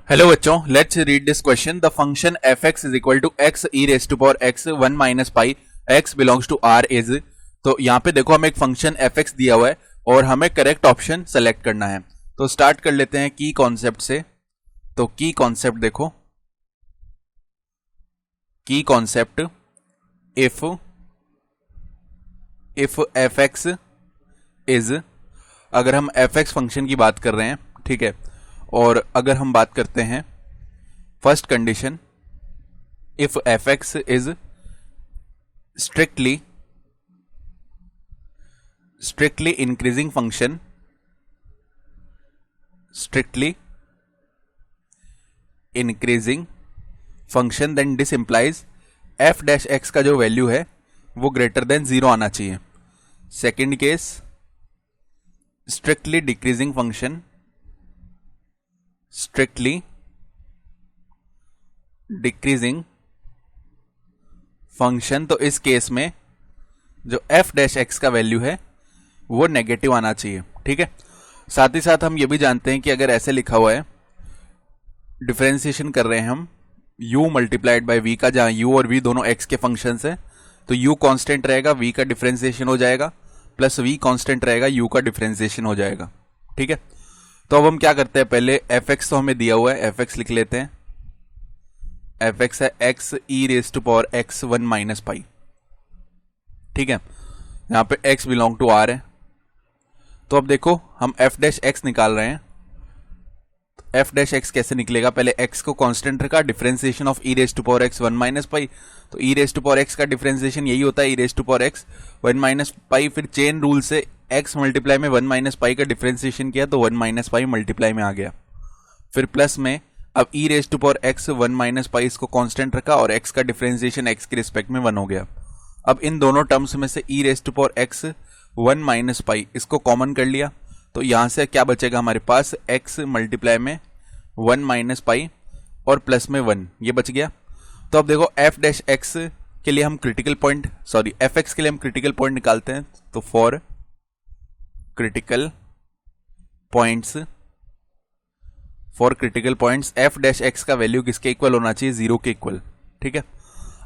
Hello बच्चों, let's read this question. The function F X is equal to X E raise to power x one minus pi X belongs to R is. तो यहाँ पे देखो हमें एक function F x दिया हुआ है और हमें करेक्ट ऑप्शन सेलेक्ट करना है। तो स्टार्ट कर लेते हैं की कॉन्सेप्ट से। तो की कॉन्सेप्ट देखो, की concept if F X is, अगर हम एफ एक्स फंक्शन की बात कर रहे हैं, ठीक है, और अगर हम बात करते हैं first condition, if F X is strictly increasing function, strictly increasing function, then this implies F dash X का जो वैल्यू है वो ग्रेटर देन 0 आना चाहिए। Second case, strictly decreasing function, strictly decreasing function, तो इस केस में जो एफ डैश एक्स का वैल्यू है वो नेगेटिव आना चाहिए। ठीक है, साथ ही साथ हम ये भी जानते हैं कि अगर ऐसे लिखा हुआ है, डिफरेंशिएशन कर रहे हैं हम u मल्टीप्लाइड बाय v का, जहां u और v दोनों x के फंक्शंस हैं, तो u कांस्टेंट रहेगा, v का डिफरेंशिएशन हो जाएगा, प्लस v कांस्टेंट रहेगा, u का डिफरेंशिएशन हो जाएगा। ठीक है, तो अब हम क्या करते हैं, पहले एफ एक्स तो हमें दिया हुआ है, एफ एक्स लिख लेते हैं। एफ एक्स है X E raise to power x one minus pi. ठीक है, यहां पे x बिलोंग टू r है। तो अब देखो हम एफ डैश एक्स निकाल रहे हैं। एफ डैश एक्स कैसे निकलेगा, पहले x को कांस्टेंट रखा, differentiation of e raise to power x one minus pi, तो e raise to power x का डिफरेंशिएशन यही होता है, e raise to power x one minus pi. फिर चेन रूल से x मल्टीप्लाई में वन माइनस पाई का differentiation किया तो वन माइनस पाई मल्टीप्लाई में आ गया। फिर प्लस में अब e raise to power x one minus pi, इसको कांस्टेंट रखा और x का डिफरेंशिएशन x के रिस्पेक्ट में 1 हो गया। अब इन दोनों टर्म्स में से e raise to power x one minus pi इसको कॉमन कर लिया, तो यहां से क्या बचेगा हमारे पास, x मल्टीप्लाई में वन माइनस पाई और प्लस में 1, ये बच गया। तो अब देखो एफ डैश एक्स के लिए हम critical point, sorry F x के लिए हम क्रिटिकल पॉइंट निकालते हैं। तो for critical points, F dash X का वैल्यू किसके इक्वल होना चाहिए, 0 के इक्वल। ठीक है,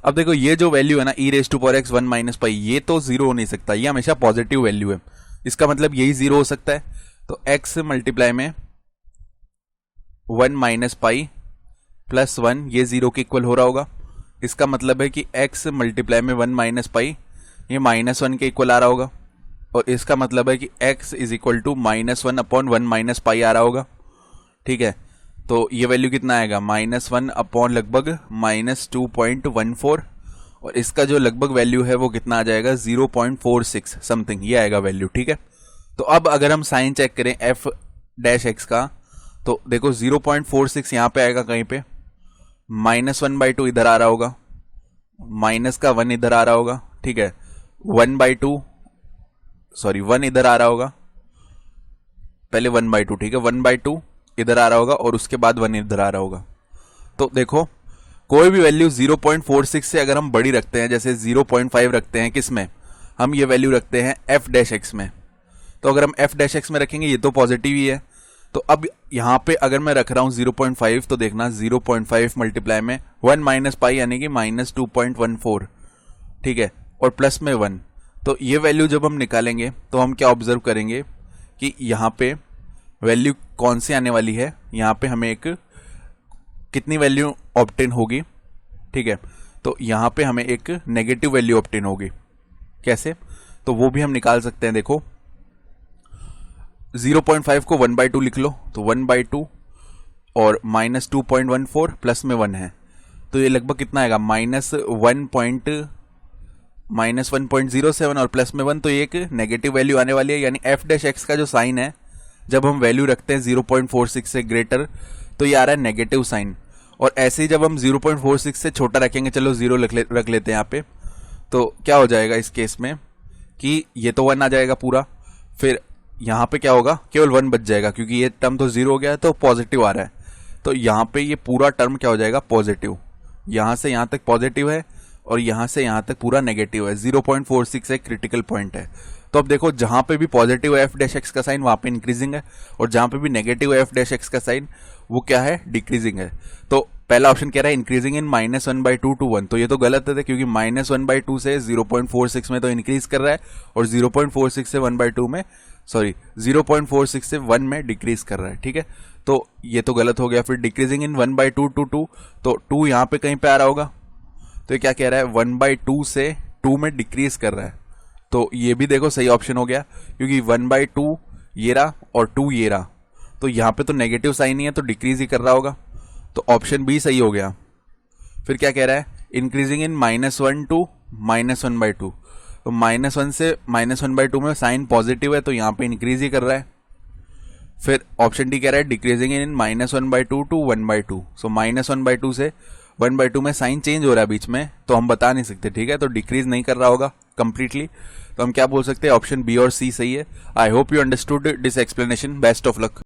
अब देखो ये जो वैल्यू है ना, e raise to power x one minus pi, ये तो 0 हो नहीं सकता, ये हमेशा पॉजिटिव वैल्यू है, इसका मतलब यही 0 हो सकता है। तो x मल्टीप्लाई में वन माइनस पाई प्लस 1, ये 0 के इक्वल हो रहा होगा। इसका मतलब है कि x मल्टीप्लाई में वन माइनस पाई, ये -1 के इक्वल आ रहा होगा, और इसका मतलब है कि x is equal to -1 upon one minus pi आ रहा होगा। ठीक है, तो ये वैल्यू कितना आएगा, -1 अपॉन लगभग -2.14, और इसका जो लगभग वैल्यू है वो कितना आ जाएगा, 0.46 समथिंग, ये आएगा वैल्यू। ठीक है, तो अब अगर हम साइन चेक करें एफ डैश एक्स का, तो देखो 0.46 यहां पे आएगा कहीं पे, -1/2 इधर आ रहा होगा, माइनस का 1 इधर आ रहा होगा। ठीक है, 1/2, सॉरी 1 इधर आ रहा होगा, पहले 1/2, ठीक है, 1/2 इधर आ रहा होगा और उसके बाद 1 इधर आ रहा होगा। तो देखो कोई भी वैल्यू 0.46 से अगर हम बड़ी रखते हैं, जैसे 0.5 रखते हैं, किस में, हम ये वैल्यू रखते हैं एफ डैश एक्स में, तो अगर हम एफ डैश एक्स में रखेंगे ये तो पॉजिटिव ही है। तो अब यहां पे अगर मैं रख रहा हूं 0.5, तो देखना 0.5 मल्टीप्लाई में वन माइनस पाई यानी कि -2.14, ठीक है, और प्लस में 1, तो ये वैल्यू जब हम निकालेंगे तो हम क्या ऑब्जर्व करेंगे कि यहां पे वैल्यू कौन सी आने वाली है, यहां पे हमें एक कितनी वैल्यू ऑब्टेन होगी। ठीक है, तो यहां पे हमें एक नेगेटिव वैल्यू ऑब्टेन होगी। कैसे, तो वो भी हम निकाल सकते हैं। देखो 0.5 को 1/2 लिख लो, तो 1/2 और -2.14 प्लस में 1 है, तो ये लगभग कितना आएगा, -1.07 और प्लस में 1, तो ये एक नेगेटिव वैल्यू आने वाली है। यानी एफ डैश एक्स का जो साइन है, जब हम वैल्यू रखते हैं 0.46 से ग्रेटर, तो ये आ रहा है नेगेटिव साइन, और ऐसे ही जब हम 0.46 से छोटा रखेंगे, चलो 0 रख लेते हैं यहाँ पे, तो क्या हो जाएगा इस केस में कि ये तो 1 आ जाएगा पूरा, फिर यहां पे क्या होगा, केवल 1 बच जाएगा, क्योंकि ये टर्म तो 0 हो गया है, तो पॉजिटिव आ रहा है, तो यहां पे ये पूरा टर्म क्या हो जाएगा, पॉजिटिव, यहां से यहां तक पॉजिटिव है और यहां से यहां तक पूरा नेगेटिव है। 0.46 एक क्रिटिकल पॉइंट है। तो अब देखो जहां पे भी पॉजिटिव एफ डैश एक्स का साइन वहां पे इंक्रीजिंग है, और जहां पे भी नेगेटिव एफ डैश एक्स का साइन वो क्या है, डिक्रीजिंग है। तो पहला ऑप्शन कह रहा है इंक्रीजिंग इन -1/2 to 1, तो ये तो गलत है क्योंकि -1/2 से 0.46 में तो इंक्रीज कर रहा है, और 0.46 से 1/2 में 0.46 से 1 में डिक्रीज कर रहा है, ठीक है। तो ये तो गलत हो गया। फिर डिक्रीजिंग इन 1/2 to 2, तो 2 यहाँ पे कहीं पे आ रहा होगा, तो ये क्या कह रहा है 1/2 से 2 में डिक्रीज कर रहा है, तो ये भी देखो सही ऑप्शन हो गया, क्योंकि 1/2 ये रहा और 2 ये रहा, तो यहाँ पे तो नेगेटिव साइन ही है तो डिक्रीज ही कर रहा होगा, तो ऑप्शन बी सही हो गया। फिर क्या कह रहा है इंक्रीजिंग इन -1 to -1/2, तो -1 से -1/2 में साइन पॉजिटिव है तो यहाँ पे इंक्रीज ही कर रहा है। फिर ऑप्शन डी कह रहा है डिक्रीजिंग इन -1/2 to 1/2, सो -1/2 से 1/2 में साइन चेंज हो रहा है बीच में, तो हम बता नहीं सकते, ठीक है, तो डिक्रीज नहीं कर रहा होगा कंप्लीटली, तो हम क्या बोल सकते हैं ऑप्शन बी और सी सही है। I hope you understood this explanation. Best of luck.